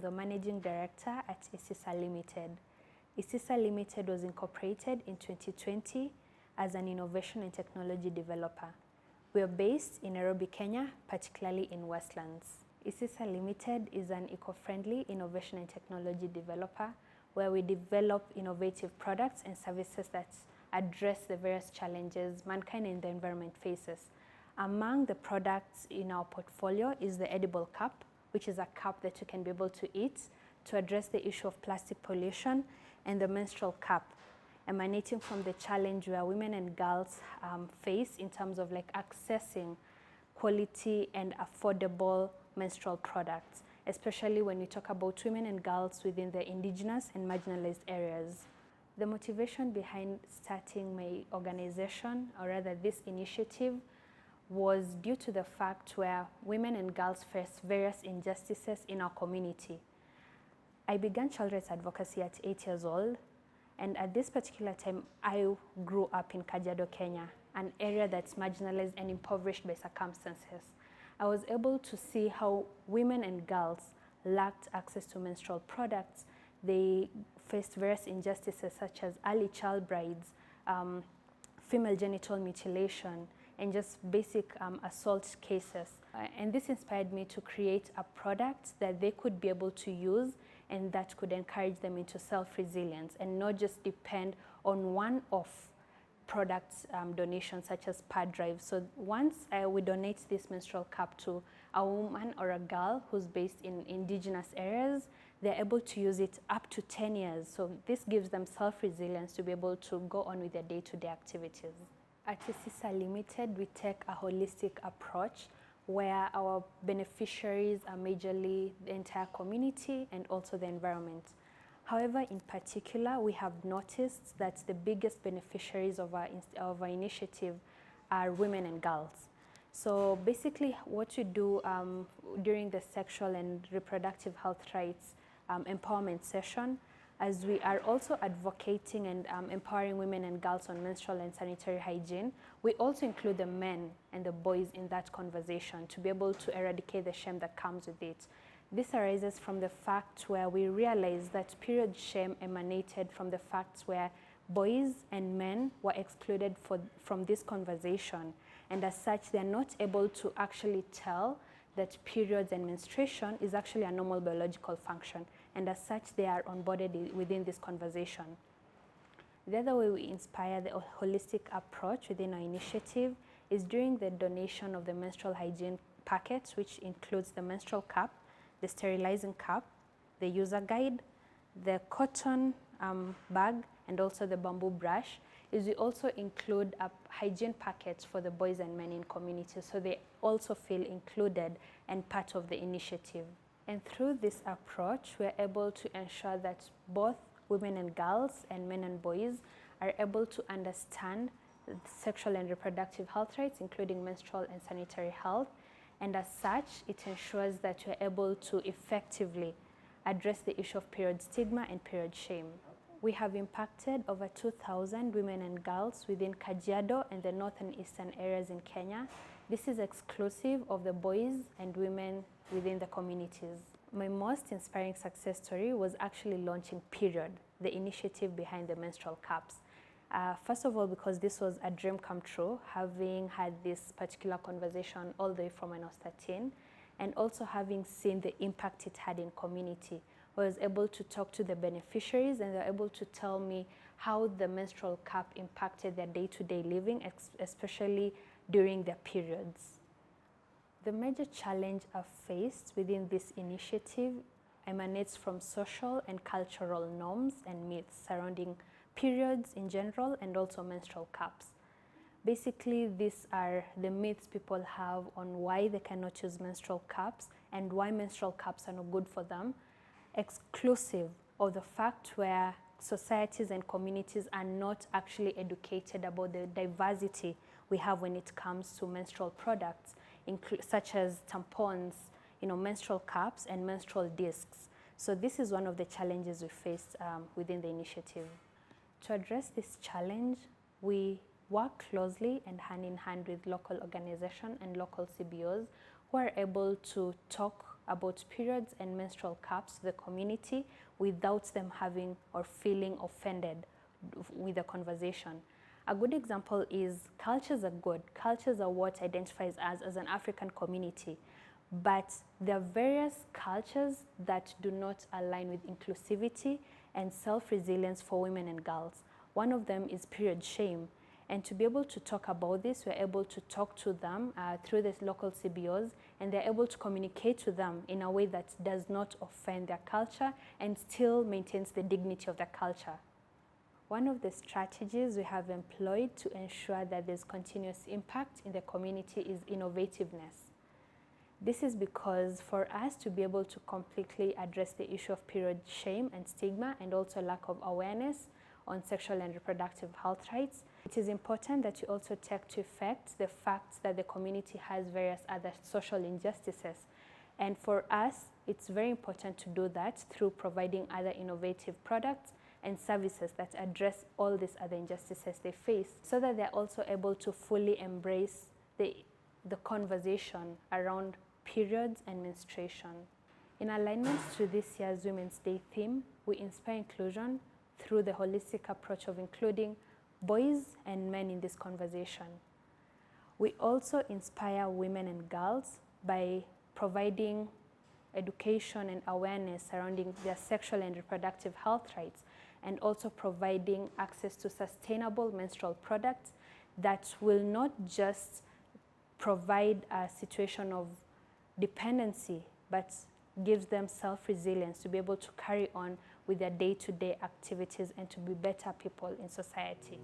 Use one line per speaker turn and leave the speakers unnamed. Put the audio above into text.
the Managing Director at ISISA Limited. ISISA Limited was incorporated in 2020 as an innovation and technology developer. We are based in Nairobi, Kenya, particularly in Westlands. ISISA Limited is an eco-friendly innovation and technology developer where we develop innovative products and services that address the various challenges mankind and the environment faces. Among the products in our portfolio is the edible cup, which is a cup that you can be able to eat to address the issue of plastic pollution, and the menstrual cup, emanating from the challenge where women and girls face in terms of like accessing quality and affordable menstrual products, especially when we talk about women and girls within the indigenous and marginalized areas. The motivation behind starting my organization, or rather this initiative, was due to the fact where women and girls face various injustices in our community. I began child rights advocacy at 8 years old, and at this particular time, I grew up in Kajiado, Kenya, an area that's marginalized and impoverished by circumstances. I was able to see how women and girls lacked access to menstrual products. They faced various injustices such as early child brides, female genital mutilation, and just basic assault cases. And this inspired me to create a product that they could be able to use and that could encourage them into self-resilience and not just depend on one-off product donations such as pad drives. So once we donate this menstrual cup to a woman or a girl who's based in indigenous areas, they're able to use it up to 10 years. So this gives them self-resilience to be able to go on with their day-to-day activities. At ISISA Limited, we take a holistic approach where our beneficiaries are majorly the entire community and also the environment. However, in particular, we have noticed that the biggest beneficiaries of our initiative are women and girls. So basically what we do during the sexual and reproductive health rights empowerment session, as we are also advocating and empowering women and girls on menstrual and sanitary hygiene, we also include the men and the boys in that conversation to be able to eradicate the shame that comes with it. This arises from the fact where we realize that period shame emanated from the facts where boys and men were excluded from this conversation, and as such they are not able to actually tell that periods and menstruation is actually a normal biological function, and as such they are onboarded within this conversation. The other way we inspire the holistic approach within our initiative is during the donation of the menstrual hygiene packets, which includes the menstrual cup, the sterilizing cup, the user guide, the cotton bag, and also the bamboo brush. Is we also include hygiene packets for the boys and men in community, so they also feel included and part of the initiative. And through this approach, we're able to ensure that both women and girls and men and boys are able to understand sexual and reproductive health rights, including menstrual and sanitary health. And as such, it ensures that we're able to effectively address the issue of period stigma and period shame. We have impacted over 2,000 women and girls within Kajiado and the northern eastern areas in Kenya. This is exclusive of the boys and women within the communities. My most inspiring success story was actually launching Period, the initiative behind the menstrual cups. First of all, because this was a dream come true, having had this particular conversation all the way from when I was 13, and also having seen the impact it had in community. I was able to talk to the beneficiaries, and they were able to tell me how the menstrual cup impacted their day-to-day living, especially during their periods. The major challenge I've faced within this initiative emanates from social and cultural norms and myths surrounding periods in general and also menstrual cups. Basically, these are the myths people have on why they cannot use menstrual cups and why menstrual cups are not good for them, exclusive of the fact where societies and communities are not actually educated about the diversity we have when it comes to menstrual products, such as tampons, menstrual cups and menstrual discs. So this is one of the challenges we faced within the initiative. To address this challenge, we work closely and hand in hand with local organizations and local CBOs who are able to talk about periods and menstrual cups to the community without them having or feeling offended with the conversation. A good example is cultures are good. Cultures are what identifies us as an African community. But there are various cultures that do not align with inclusivity and self-resilience for women and girls. One of them is period shame. And to be able to talk about this, we're able to talk to them through the local CBOs, and they're able to communicate to them in a way that does not offend their culture and still maintains the dignity of their culture. One of the strategies we have employed to ensure that there's continuous impact in the community is innovativeness. This is because for us to be able to completely address the issue of period shame and stigma and also lack of awareness on sexual and reproductive health rights, it is important that you also take to effect the fact that the community has various other social injustices. And for us, it's very important to do that through providing other innovative products and services that address all these other injustices they face, so that they're also able to fully embrace the conversation around periods and menstruation. In alignment to this year's Women's Day theme, we inspire inclusion through the holistic approach of including boys and men in this conversation. We also inspire women and girls by providing education and awareness surrounding their sexual and reproductive health rights, and also providing access to sustainable menstrual products that will not just provide a situation of dependency, but gives them self-resilience to be able to carry on with their day-to-day activities and to be better people in society.